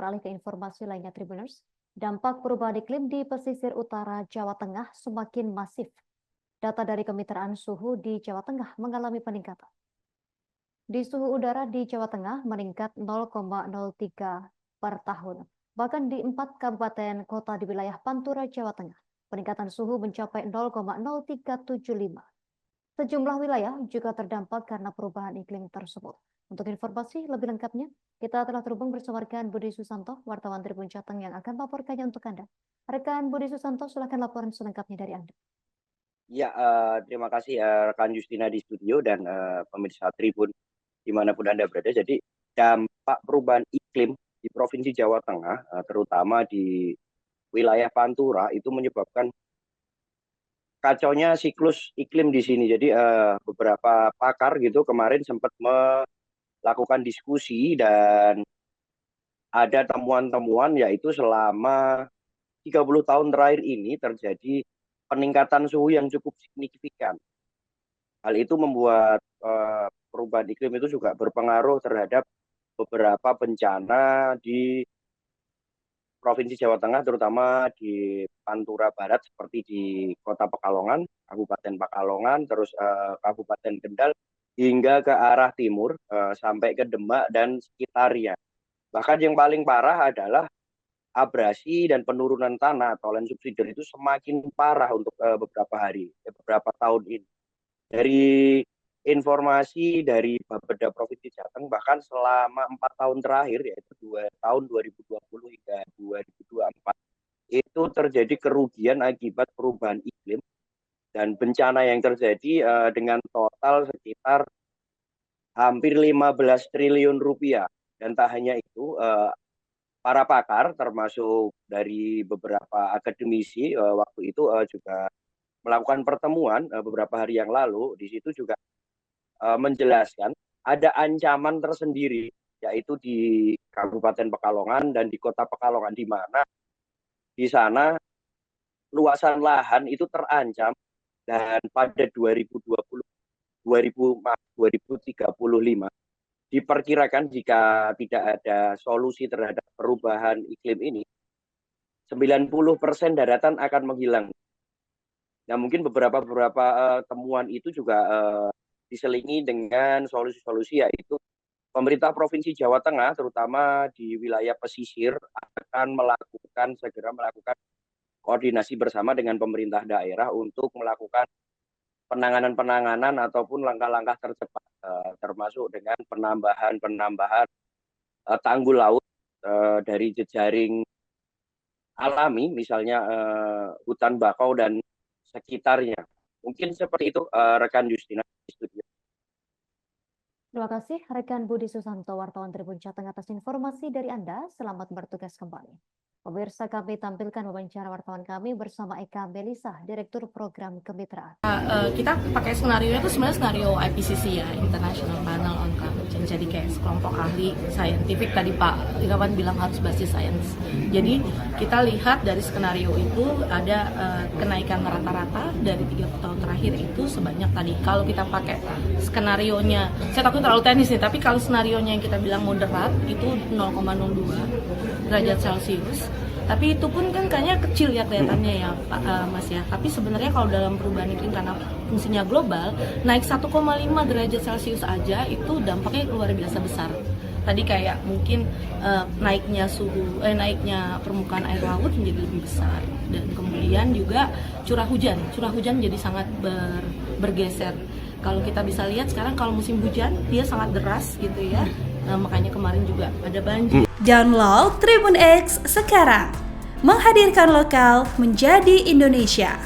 beralih ke informasi lainnya Tribuners. Dampak perubahan iklim di pesisir utara Jawa Tengah semakin masif. Data dari Kemitraan Suhu di Jawa Tengah mengalami peningkatan. Di suhu udara di Jawa Tengah meningkat 0,03 per tahun. Bahkan di 4 kabupaten kota di wilayah Pantura, Jawa Tengah, peningkatan suhu mencapai 0,0375. Sejumlah wilayah juga terdampak karena perubahan iklim tersebut. Untuk informasi lebih lengkapnya, kita telah terhubung bersama rekan Budi Susanto, wartawan Tribun Jateng yang akan melaporkannya untuk Anda. Rekan Budi Susanto, silakan laporan selengkapnya dari Anda. Ya, terima kasih rekan Justina di studio dan pemirsa Tribun dimanapun Anda berada. Jadi dampak perubahan iklim di Provinsi Jawa Tengah, terutama di wilayah Pantura, itu menyebabkan kacaunya siklus iklim di sini. Jadi beberapa pakar gitu kemarin sempat melakukan diskusi dan ada temuan-temuan yaitu selama 30 tahun terakhir ini terjadi peningkatan suhu yang cukup signifikan. Hal itu membuat perubahan iklim itu juga berpengaruh terhadap beberapa bencana di Provinsi Jawa Tengah, terutama di Pantura Barat seperti di Kota Pekalongan, Kabupaten Pekalongan, terus Kabupaten Kendal, hingga ke arah timur sampai ke Demak dan sekitarnya. Bahkan yang paling parah adalah abrasi dan penurunan tanah atau land subsidence itu semakin parah untuk beberapa tahun ini. Dari informasi dari Bapeda Provinsi Jateng, bahkan selama 4 tahun terakhir, yaitu tahun 2020 hingga 2024, itu terjadi kerugian akibat perubahan iklim dan bencana yang terjadi dengan total sekitar hampir 15 triliun rupiah. Dan tak hanya itu, para pakar termasuk dari beberapa akademisi waktu itu juga melakukan pertemuan beberapa hari yang lalu. Di situ juga menjelaskan ada ancaman tersendiri, yaitu di Kabupaten Pekalongan dan di Kota Pekalongan, di mana di sana luasan lahan itu terancam dan pada 2035 diperkirakan jika tidak ada solusi terhadap perubahan iklim ini, 90% daratan akan menghilang. Nah, mungkin beberapa temuan itu juga diselingi dengan solusi-solusi, yaitu pemerintah Provinsi Jawa Tengah, terutama di wilayah pesisir, akan segera melakukan koordinasi bersama dengan pemerintah daerah untuk melakukan penanganan ataupun langkah-langkah tercepat, termasuk dengan penambahan tanggul laut dari jejaring alami, misalnya hutan bakau dan sekitarnya. Mungkin seperti itu rekan Justina di studio. Terima kasih rekan Budi Susanto, wartawan Tribun Jateng atas informasi dari Anda. Selamat bertugas kembali. Pemirsa, kami tampilkan wawancara wartawan kami bersama Eka Melisa, Direktur Program Kemitraan. Kita pakai skenario itu sebenarnya skenario IPCC ya, International Panel on Climate Change. Jadi kayak sekelompok ahli saintifik, tadi Pak Irawan bilang harus basis sains. Jadi kita lihat dari skenario itu ada kenaikan rata-rata dari 30 tahun terakhir itu sebanyak tadi. Kalau kita pakai skenario-nya, saya takut terlalu teknis nih, tapi kalau skenario-nya yang kita bilang moderat itu 0,02 derajat Celcius. Tapi itu pun kan kayaknya kecil ya kelihatannya ya Pak Mas ya. Tapi sebenarnya kalau dalam perubahan iklim karena fungsinya global, naik 1,5 derajat Celcius aja itu dampaknya luar biasa besar. Tadi kayak mungkin naiknya permukaan air laut menjadi lebih besar, dan kemudian juga curah hujan jadi sangat bergeser. Kalau kita bisa lihat sekarang kalau musim hujan dia sangat deras gitu ya. Makanya kemarin juga ada banjir. Download Tribun X sekarang, menghadirkan lokal menjadi Indonesia.